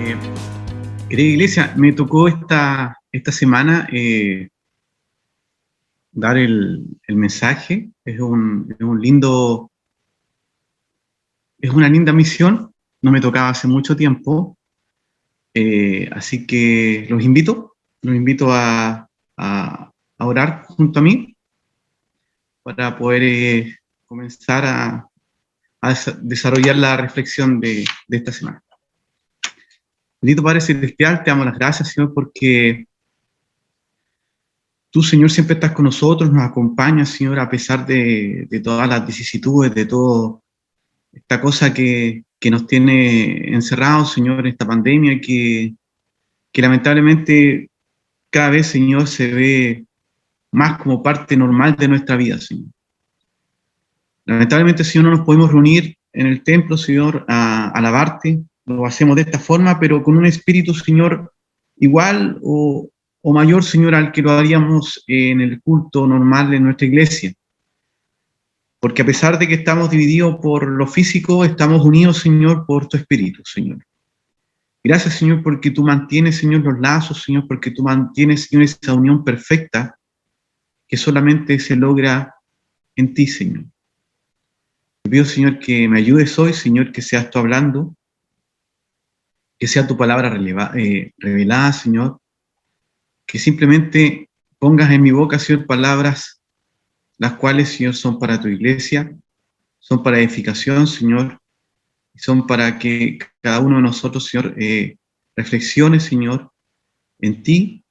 Eh, Querida iglesia, me tocó esta semana dar el mensaje. Es una linda misión. No me tocaba hace mucho tiempo. Así que los invito a orar junto a mí para poder comenzar a desarrollar la reflexión de esta semana. Bendito Padre Celestial, te damos las gracias, Señor, porque tú, Señor, siempre estás con nosotros, nos acompañas, Señor, a pesar de todas las vicisitudes, de toda esta cosa que nos tiene encerrados, Señor, esta pandemia que lamentablemente cada vez, Señor, se ve más como parte normal de nuestra vida, Señor. Lamentablemente, Señor, no nos podemos reunir en el templo, Señor, a alabarte. Lo hacemos de esta forma, pero con un espíritu, Señor, igual o mayor, Señor, al que lo haríamos en el culto normal de nuestra iglesia. Porque a pesar de que estamos divididos por lo físico, estamos unidos, Señor, por tu espíritu, Señor. Gracias, Señor, porque tú mantienes, Señor, los lazos, Señor, porque tú mantienes, Señor, esa unión perfecta que solamente se logra en ti, Señor. Te pido, Señor, que me ayudes hoy, Señor, que seas tú hablando, que sea tu palabra revelada, Señor, que simplemente pongas en mi boca, Señor, palabras las cuales, Señor, son para tu iglesia, son para edificación, Señor, y son para que cada uno de nosotros, Señor, reflexione, Señor, en ti,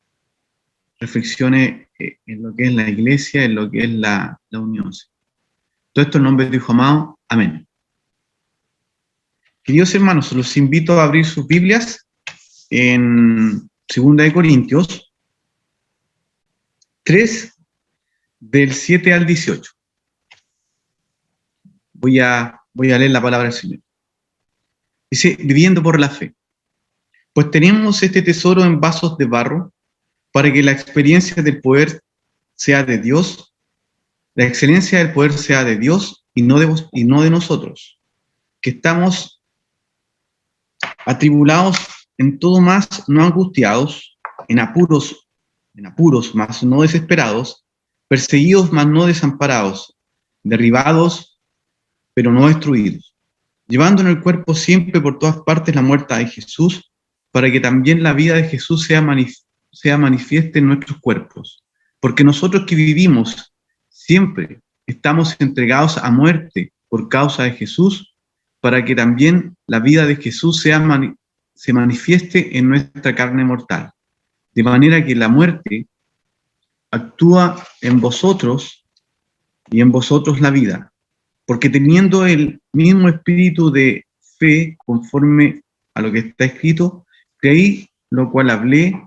reflexione en lo que es la iglesia, en lo que es la unión. Todo esto en nombre de tu Hijo amado. Amén. Queridos hermanos, los invito a abrir sus Biblias en 2 Corintios 3, del 7 al 18. Voy a leer la palabra del Señor. Dice, viviendo por la fe. Pues tenemos este tesoro en vasos de barro, para que la experiencia del poder sea de Dios, la excelencia del poder sea de Dios y no de nosotros, que estamos atribulados en todo, más no angustiados, en apuros más no desesperados, perseguidos más no desamparados, derribados pero no destruidos, llevando en el cuerpo siempre por todas partes la muerte de Jesús, para que también la vida de Jesús sea manifiesta en nuestros cuerpos. Porque nosotros que vivimos siempre estamos entregados a muerte por causa de Jesús, para que también la vida de Jesús se manifieste en nuestra carne mortal. De manera que la muerte actúa en vosotros y en vosotros la vida. Porque teniendo el mismo espíritu de fe conforme a lo que está escrito, creí, lo cual hablé,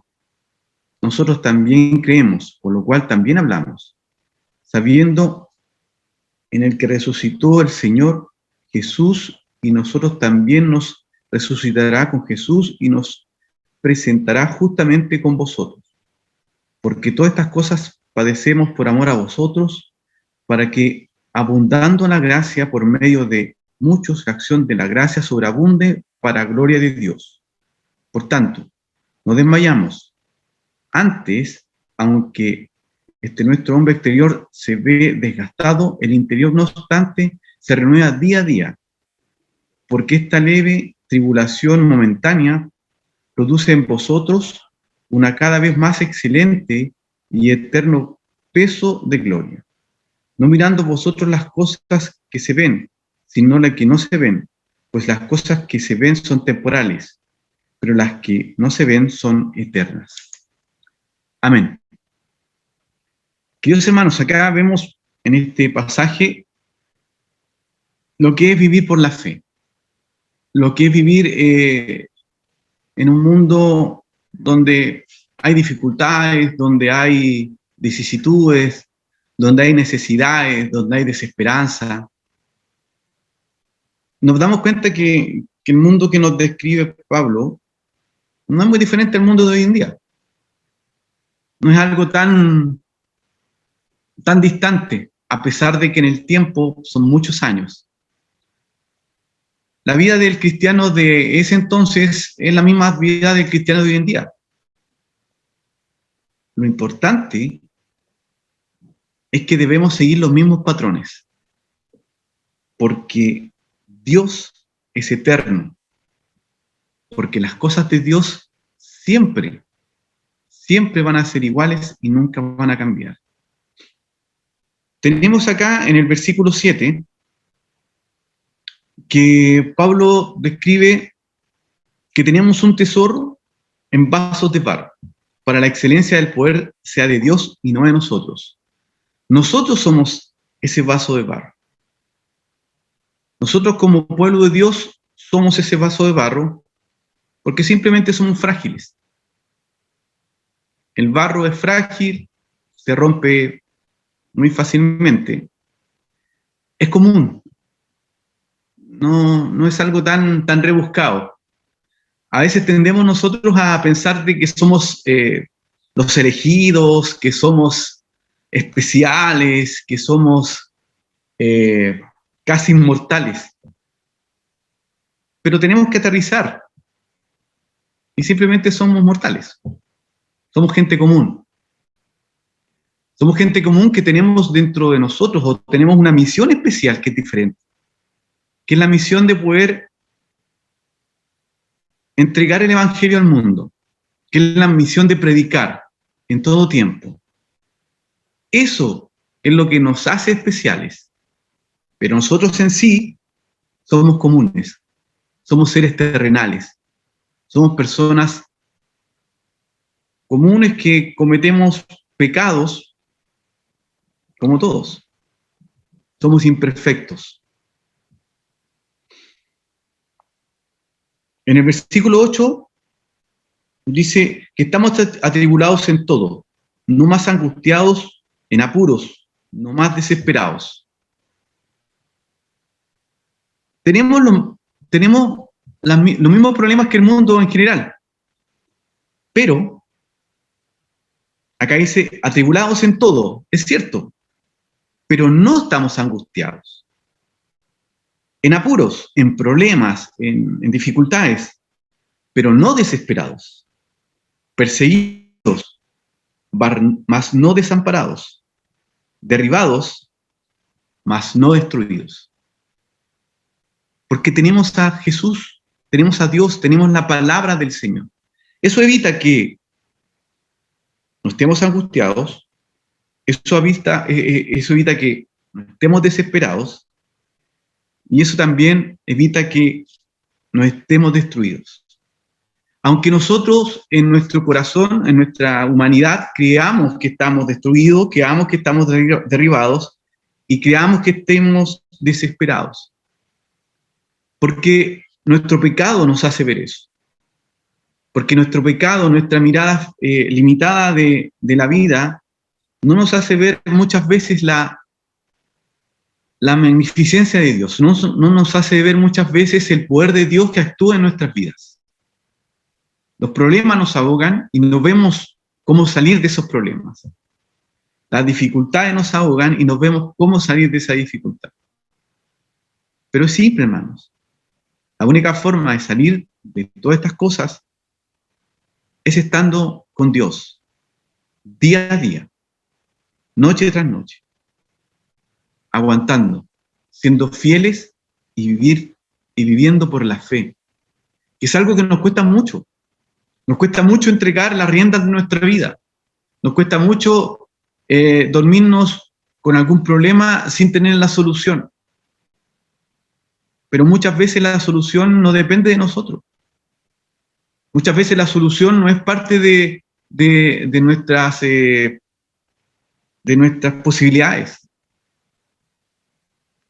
nosotros también creemos, por lo cual también hablamos, sabiendo en el que resucitó el Señor Jesús, y nosotros también nos resucitará con Jesús y nos presentará justamente con vosotros. Porque todas estas cosas padecemos por amor a vosotros, para que, abundando la gracia por medio de muchos, la acción de la gracia sobreabunde para gloria de Dios. Por tanto, no desmayamos. Antes, aunque nuestro hombre exterior se ve desgastado, el interior, no obstante, se renueva día a día, porque esta leve tribulación momentánea produce en vosotros una cada vez más excelente y eterno peso de gloria. No mirando vosotros las cosas que se ven, sino las que no se ven, pues las cosas que se ven son temporales, pero las que no se ven son eternas. Amén. Queridos hermanos, acá vemos en este pasaje lo que es vivir por la fe, lo que es vivir en un mundo donde hay dificultades, donde hay vicisitudes, donde hay necesidades, donde hay desesperanza. Nos damos cuenta que el mundo que nos describe Pablo no es muy diferente al mundo de hoy en día. No es algo tan distante, a pesar de que en el tiempo son muchos años. la vida del cristiano de ese entonces es la misma vida del cristiano de hoy en día. Lo importante es que debemos seguir los mismos patrones, porque Dios es eterno, porque las cosas de Dios siempre van a ser iguales y nunca van a cambiar. Tenemos acá en el versículo 7 que Pablo describe que tenemos un tesoro en vasos de barro, para la excelencia del poder sea de Dios y no de nosotros. Nosotros somos ese vaso de barro. Nosotros como pueblo de Dios somos ese vaso de barro porque simplemente somos frágiles. El barro es frágil, se rompe muy fácilmente. Es común. No es algo tan rebuscado. A veces tendemos nosotros a pensar de que somos los elegidos, que somos especiales, que somos casi inmortales. Pero tenemos que aterrizar. Y simplemente somos mortales. Somos gente común. Somos gente común que tenemos dentro de nosotros, o tenemos una misión especial que es diferente, que es la misión de poder entregar el Evangelio al mundo, que es la misión de predicar en todo tiempo. Eso es lo que nos hace especiales. Pero nosotros en sí somos comunes, somos seres terrenales, somos personas comunes que cometemos pecados como todos. Somos imperfectos. En el versículo 8 dice que estamos atribulados en todo, no más angustiados en apuros, no más desesperados. Tenemos los mismos problemas que el mundo en general, pero acá dice atribulados en todo, es cierto, pero no estamos angustiados. En apuros, en problemas, en dificultades, pero no desesperados. Perseguidos, mas no desamparados. Derribados, mas no destruidos. Porque tenemos a Jesús, tenemos a Dios, tenemos la palabra del Señor. Eso evita que no estemos angustiados, eso evita que no estemos desesperados, y eso también evita que no estemos destruidos. Aunque nosotros en nuestro corazón, en nuestra humanidad, creamos que estamos destruidos, creamos que estamos derribados y creamos que estemos desesperados. Porque nuestro pecado nos hace ver eso. Porque nuestro pecado, nuestra mirada limitada de la vida, no nos hace ver muchas veces la magnificencia de Dios, no nos hace ver muchas veces el poder de Dios que actúa en nuestras vidas. Los problemas nos ahogan y no vemos cómo salir de esos problemas. Las dificultades nos ahogan y no vemos cómo salir de esa dificultad. Pero es simple, hermanos. La única forma de salir de todas estas cosas es estando con Dios, día a día, noche tras noche, aguantando, siendo fieles y viviendo por la fe, que es algo que nos cuesta mucho. Nos cuesta mucho entregar las riendas de nuestra vida. Nos cuesta mucho dormirnos con algún problema sin tener la solución. Pero muchas veces la solución no depende de nosotros. Muchas veces la solución no es parte de nuestras posibilidades.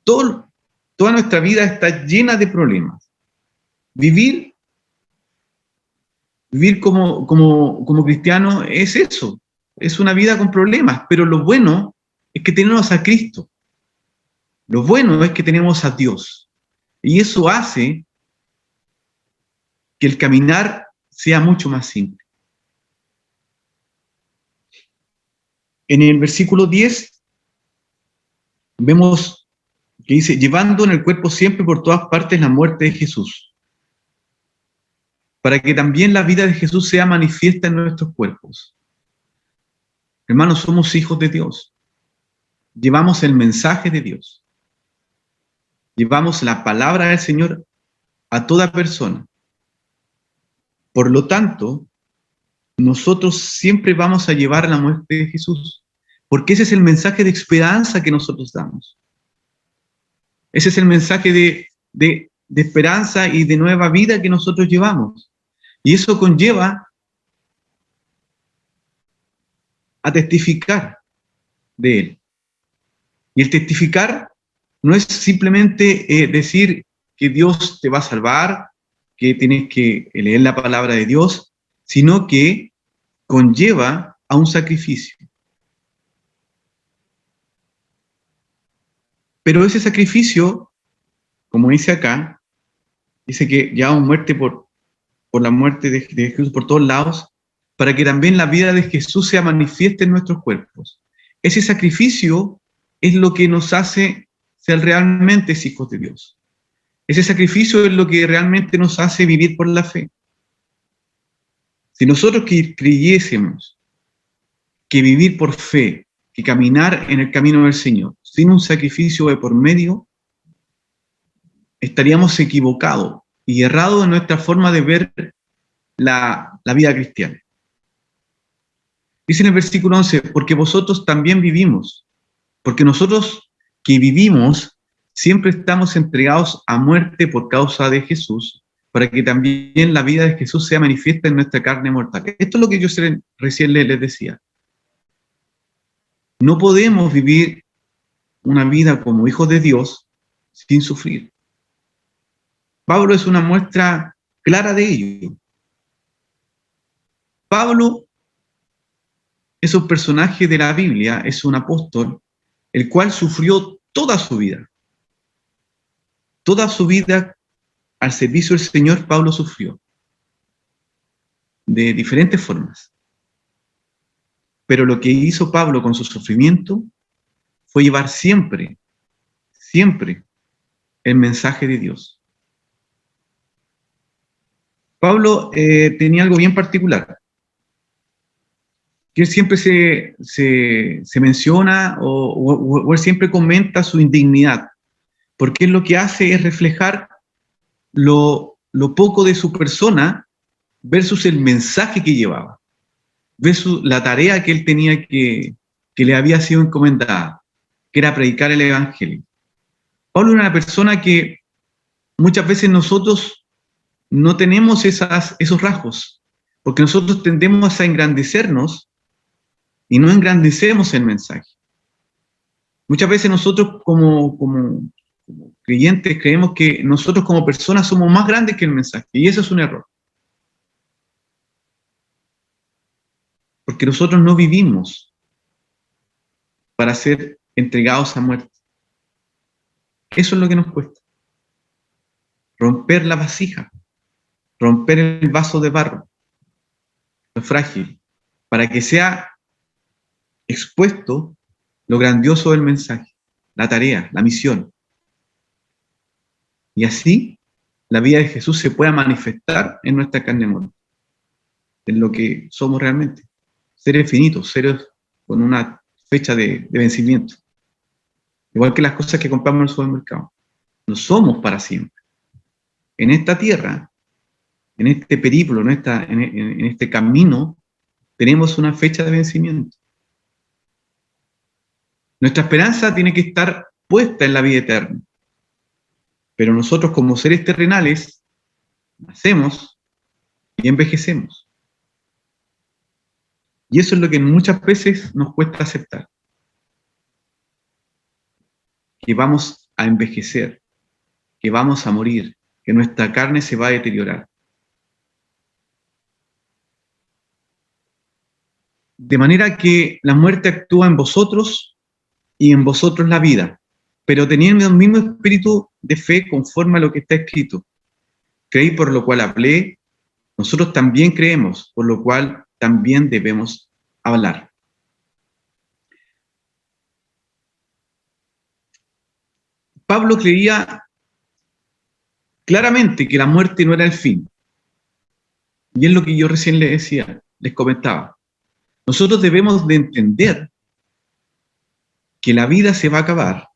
Toda nuestra vida está llena de problemas. Vivir como cristiano es eso, es una vida con problemas, pero lo bueno es que tenemos a Cristo. Lo bueno es que tenemos a Dios. Y eso hace que el caminar sea mucho más simple. En el versículo 10 vemos que dice, llevando en el cuerpo siempre por todas partes la muerte de Jesús, para que también la vida de Jesús sea manifiesta en nuestros cuerpos. Hermanos, somos hijos de Dios. Llevamos el mensaje de Dios. Llevamos la palabra del Señor a toda persona. Por lo tanto, nosotros siempre vamos a llevar la muerte de Jesús, porque ese es el mensaje de esperanza que nosotros damos. Ese es el mensaje de esperanza y de nueva vida que nosotros llevamos. Y eso conlleva a testificar de Él. Y el testificar no es simplemente decir que Dios te va a salvar, que tienes que leer la palabra de Dios, sino que conlleva a un sacrificio. Pero ese sacrificio, como dice acá, dice que llevamos muerte por la muerte de Jesús por todos lados, para que también la vida de Jesús sea manifiesta en nuestros cuerpos. Ese sacrificio es lo que nos hace ser realmente hijos de Dios. Ese sacrificio es lo que realmente nos hace vivir por la fe. Si nosotros creyésemos que vivir por fe, que caminar en el camino del Señor, sin un sacrificio de por medio, estaríamos equivocados y errados en nuestra forma de ver la vida cristiana. Dice en el versículo 11, porque vosotros también vivimos, porque nosotros que vivimos siempre estamos entregados a muerte por causa de Jesús, para que también la vida de Jesús sea manifiesta en nuestra carne mortal. Esto es lo que yo recién les decía. No podemos vivir una vida como hijos de Dios sin sufrir. Pablo es una muestra clara de ello. Pablo es un personaje de la Biblia, es un apóstol, el cual sufrió toda su vida. Toda su vida al servicio del Señor, Pablo sufrió. De diferentes formas. Pero lo que hizo Pablo con su sufrimiento fue llevar siempre, siempre el mensaje de Dios. Pablo tenía algo bien particular, que él siempre se menciona o él siempre comenta su indignidad, porque él lo que hace es reflejar lo poco de su persona versus el mensaje que llevaba, versus la tarea que él tenía que le había sido encomendada, que era predicar el Evangelio. Pablo era una persona que muchas veces nosotros no tenemos esos rasgos, porque nosotros tendemos a engrandecernos y no engrandecemos el mensaje. Muchas veces nosotros como creyentes creemos que nosotros como personas somos más grandes que el mensaje, y eso es un error. Porque nosotros no vivimos para ser entregados a muerte. Eso es lo que nos cuesta. Romper la vasija, romper el vaso de barro, lo frágil, para que sea expuesto lo grandioso del mensaje, la tarea, la misión. Y así la vida de Jesús se pueda manifestar en nuestra carne mortal, en lo que somos realmente, seres finitos, seres con una fecha de vencimiento. Igual que las cosas que compramos en el supermercado. No somos para siempre. En esta tierra, en este periplo, en este camino, tenemos una fecha de vencimiento. Nuestra esperanza tiene que estar puesta en la vida eterna. Pero nosotros como seres terrenales, nacemos y envejecemos. Y eso es lo que muchas veces nos cuesta aceptar. Que vamos a envejecer, que vamos a morir, que nuestra carne se va a deteriorar. De manera que la muerte actúa en vosotros y en vosotros la vida, pero teniendo el mismo espíritu de fe conforme a lo que está escrito. Creí por lo cual hablé, nosotros también creemos, por lo cual también debemos hablar. Pablo creía claramente que la muerte no era el fin. Y es lo que yo recién les decía, les comentaba. Nosotros debemos de entender que la vida se va a acabar,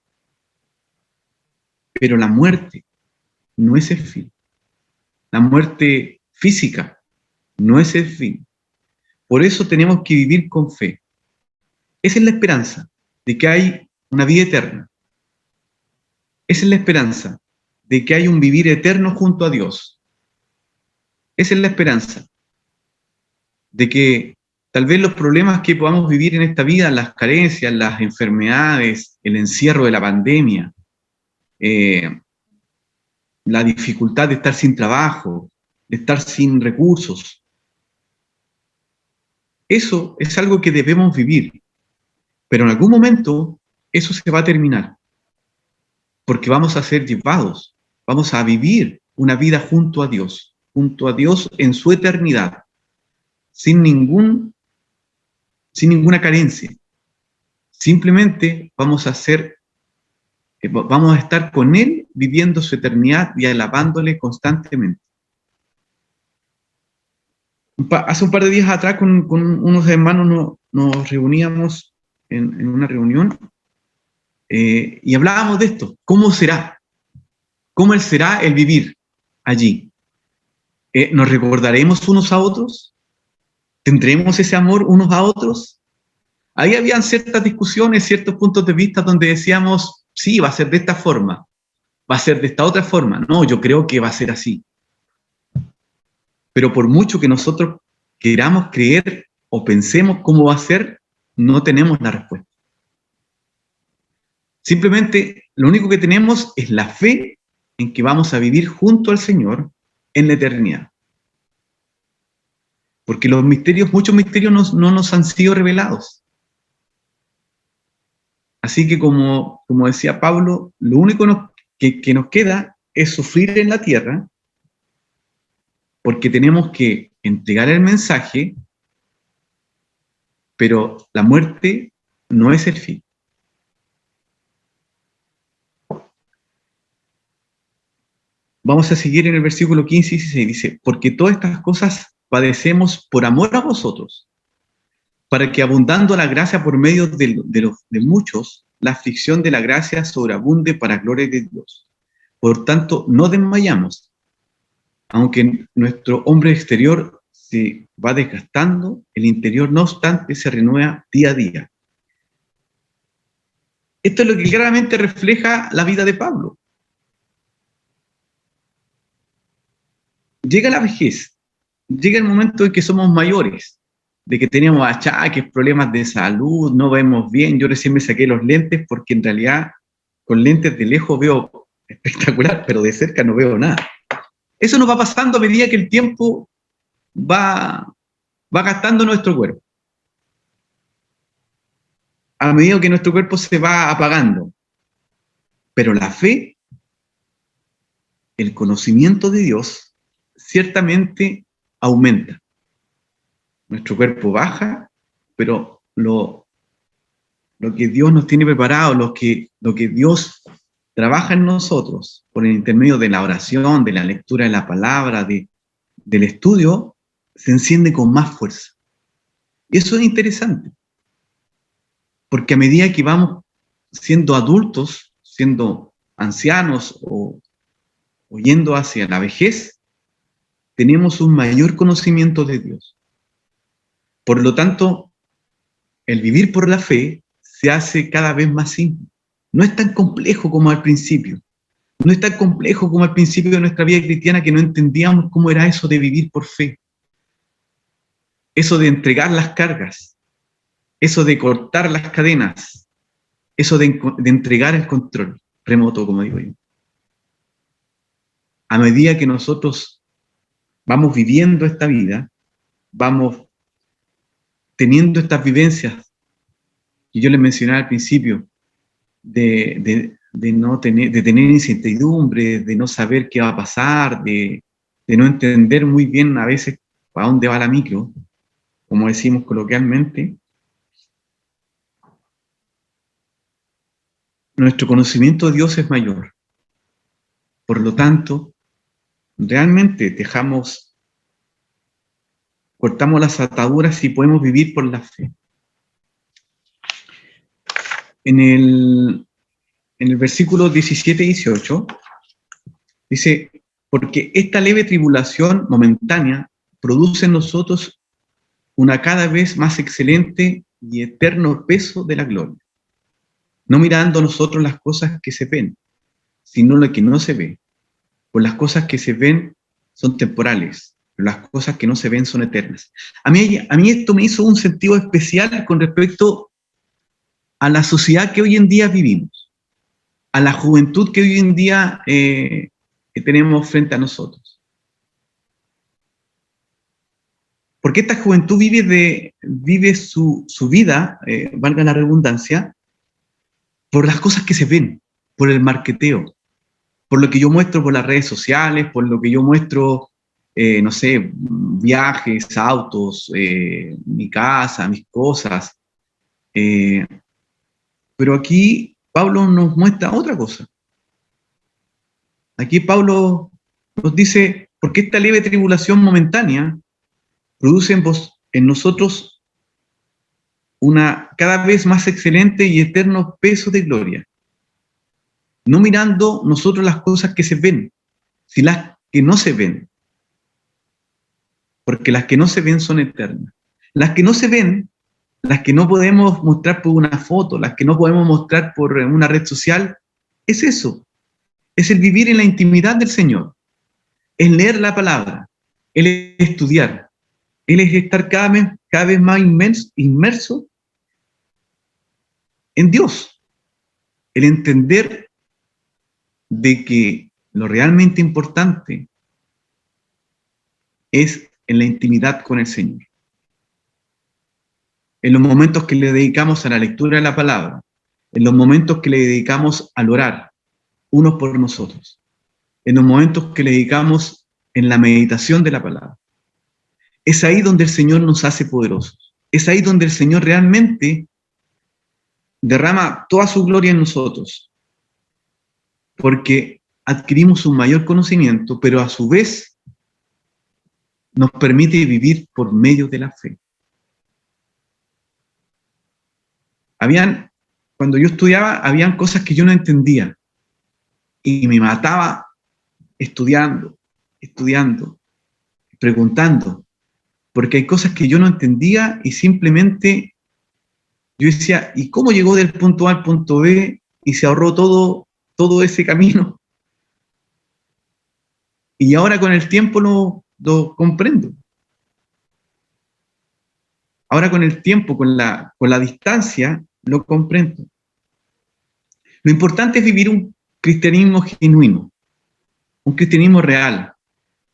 pero la muerte no es el fin. La muerte física no es el fin. Por eso tenemos que vivir con fe. Esa es la esperanza de que hay una vida eterna. Esa es la esperanza de que hay un vivir eterno junto a Dios. Esa es la esperanza de que tal vez los problemas que podamos vivir en esta vida, las carencias, las enfermedades, el encierro de la pandemia, la dificultad de estar sin trabajo, de estar sin recursos, eso es algo que debemos vivir. Pero en algún momento eso se va a terminar, porque vamos a ser llevados, vamos a vivir una vida junto a Dios en su eternidad, sin ninguna carencia. Simplemente vamos a estar con Él viviendo su eternidad y alabándole constantemente. Hace un par de días atrás con unos hermanos nos reuníamos en una reunión y hablábamos de esto. ¿Cómo será? ¿Cómo será el vivir allí? ¿Nos recordaremos unos a otros? ¿Tendremos ese amor unos a otros? Ahí habían ciertas discusiones, ciertos puntos de vista donde decíamos, sí, va a ser de esta forma, va a ser de esta otra forma. No, yo creo que va a ser así. Pero por mucho que nosotros queramos creer o pensemos cómo va a ser, no tenemos la respuesta. Simplemente lo único que tenemos es la fe en que vamos a vivir junto al Señor en la eternidad. Porque muchos misterios no nos han sido revelados. Así que como decía Pablo, lo único que nos queda es sufrir en la tierra, porque tenemos que entregar el mensaje, pero la muerte no es el fin. Vamos a seguir en el versículo 15 y 16, dice, porque todas estas cosas padecemos por amor a vosotros, para que abundando la gracia por medio de muchos, la aflicción de la gracia sobreabunde para gloria de Dios. Por tanto, no desmayamos, aunque nuestro hombre exterior se va desgastando, el interior no obstante se renueva día a día. Esto es lo que claramente refleja la vida de Pablo. Llega la vejez, llega el momento en que somos mayores, de que tenemos achaques, problemas de salud, no vemos bien. Yo recién me saqué los lentes porque en realidad con lentes de lejos veo espectacular, pero de cerca no veo nada. Eso nos va pasando a medida que el tiempo va gastando nuestro cuerpo. A medida que nuestro cuerpo se va apagando. Pero la fe, el conocimiento de Dios, ciertamente aumenta. Nuestro cuerpo baja, pero lo que Dios nos tiene preparado, lo que Dios trabaja en nosotros, por el intermedio de la oración, de la lectura de la palabra, del estudio, se enciende con más fuerza. Y eso es interesante, porque a medida que vamos siendo adultos, siendo ancianos o yendo hacia la vejez, tenemos un mayor conocimiento de Dios. Por lo tanto, el vivir por la fe se hace cada vez más simple. No es tan complejo como al principio. No es tan complejo como al principio de nuestra vida cristiana, que no entendíamos cómo era eso de vivir por fe. Eso de entregar las cargas. Eso de cortar las cadenas. Eso de entregar el control remoto, como digo yo. A medida que nosotros vamos viviendo esta vida, vamos teniendo estas vivencias que yo les mencionaba al principio, de tener incertidumbre, de no saber qué va a pasar, de no entender muy bien a veces para dónde va la micro, como decimos coloquialmente, nuestro conocimiento de Dios es mayor. Por lo tanto, realmente cortamos las ataduras y podemos vivir por la fe. En el versículo 17 y 18, dice, porque esta leve tribulación momentánea produce en nosotros una cada vez más excelente y eterno peso de la gloria, no mirando nosotros las cosas que se ven, sino lo que no se ve. Pues las cosas que se ven son temporales, pero las cosas que no se ven son eternas. A mí esto me hizo un sentido especial con respecto a la sociedad que hoy en día vivimos, a la juventud que hoy en día que tenemos frente a nosotros. Porque esta juventud vive su vida, valga la redundancia, por las cosas que se ven, por el marketeo, por lo que yo muestro por las redes sociales, por lo que yo muestro, no sé, viajes, autos, mi casa, mis cosas. Pero aquí Pablo nos muestra otra cosa. Aquí Pablo nos dice, porque esta leve tribulación momentánea produce en nosotros una cada vez más excelente y eterno peso de gloria. No mirando nosotros las cosas que se ven, sino las que no se ven. Porque las que no se ven son eternas. Las que no se ven, las que no podemos mostrar por una foto, las que no podemos mostrar por una red social, es eso. Es el vivir en la intimidad del Señor. Es leer la palabra. Es estudiar. Es estar cada vez más inmerso en Dios. El entender de que lo realmente importante es en la intimidad con el Señor. En los momentos que le dedicamos a la lectura de la palabra, en los momentos que le dedicamos al orar, unos por nosotros, en los momentos que le dedicamos en la meditación de la palabra. Es ahí donde el Señor nos hace poderosos. Es ahí donde el Señor realmente derrama toda su gloria en nosotros, porque adquirimos un mayor conocimiento, pero a su vez nos permite vivir por medio de la fe. Cuando yo estudiaba, habían cosas que yo no entendía y me mataba estudiando, preguntando, porque hay cosas que yo no entendía y simplemente yo decía, ¿y cómo llegó del punto A al punto B y se ahorró todo ese camino? Y ahora con el tiempo lo comprendo. Ahora con el tiempo, con la distancia, lo comprendo. Lo importante es vivir un cristianismo genuino, un cristianismo real,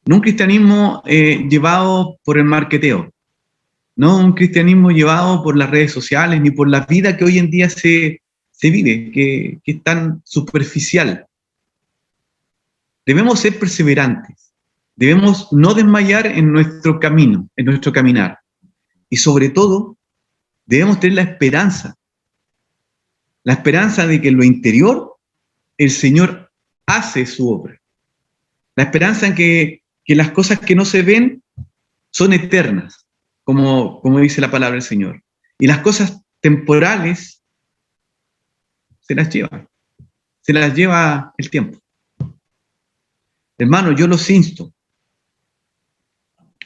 no un cristianismo llevado por el marketeo, no un cristianismo llevado por las redes sociales, ni por la vida que hoy en día se vive, que es tan superficial. Debemos ser perseverantes, debemos no desmayar en nuestro camino, en nuestro caminar. Y sobre todo, debemos tener la esperanza de que en lo interior el Señor hace su obra. La esperanza en que las cosas que no se ven son eternas, como dice la palabra del Señor. Y las cosas temporales se las lleva el tiempo. Hermano, yo los insto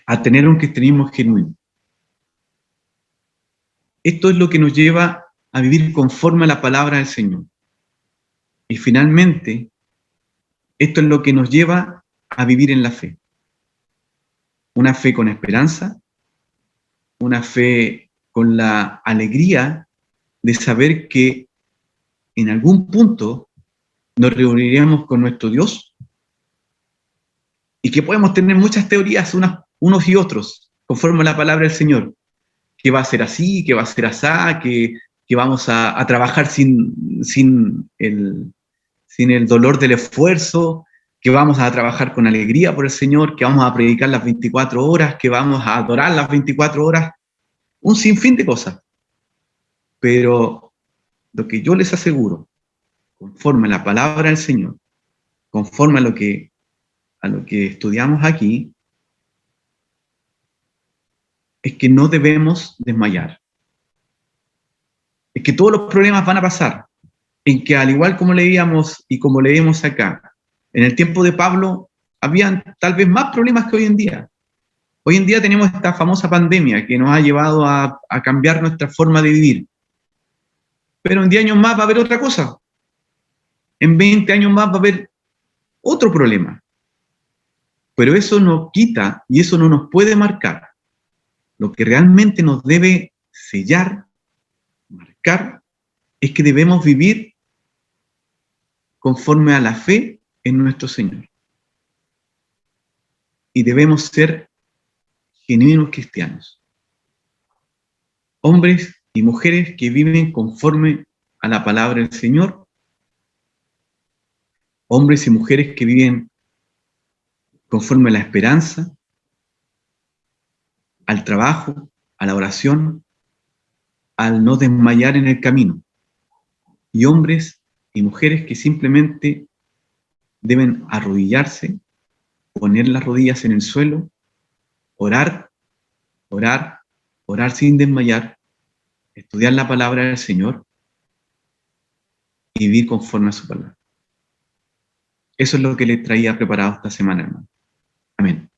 a tener un cristianismo genuino. Esto es lo que nos lleva a vivir conforme a la palabra del Señor. Y finalmente, esto es lo que nos lleva a vivir en la fe. Una fe con esperanza, una fe con la alegría de saber que en algún punto nos reuniremos con nuestro Dios y que podemos tener muchas teorías unos y otros, conforme a la palabra del Señor, que va a ser así, que va a ser asá, que vamos a trabajar sin el dolor del esfuerzo, que vamos a trabajar con alegría por el Señor, que vamos a predicar las 24 horas, que vamos a adorar las 24 horas, un sinfín de cosas. Pero lo que yo les aseguro, conforme a la palabra del Señor, conforme a lo que estudiamos aquí, es que no debemos desmayar. Es que todos los problemas van a pasar. En que al igual como leíamos y como leímos acá, en el tiempo de Pablo, habían tal vez más problemas que hoy en día. Hoy en día tenemos esta famosa pandemia que nos ha llevado a cambiar nuestra forma de vivir. Pero en 10 años más va a haber otra cosa. En 20 años más va a haber otro problema. Pero eso nos quita y eso no nos puede marcar. Lo que realmente nos debe sellar, marcar, es que debemos vivir conforme a la fe en nuestro Señor. Y debemos ser genuinos cristianos. Hombres y mujeres que viven conforme a la palabra del Señor. Hombres y mujeres que viven conforme a la esperanza, al trabajo, a la oración, al no desmayar en el camino. Y hombres y mujeres que simplemente deben arrodillarse, poner las rodillas en el suelo, orar, orar, orar sin desmayar, estudiar la palabra del Señor y vivir conforme a su palabra. Eso es lo que les traía preparado esta semana, hermano. Amén.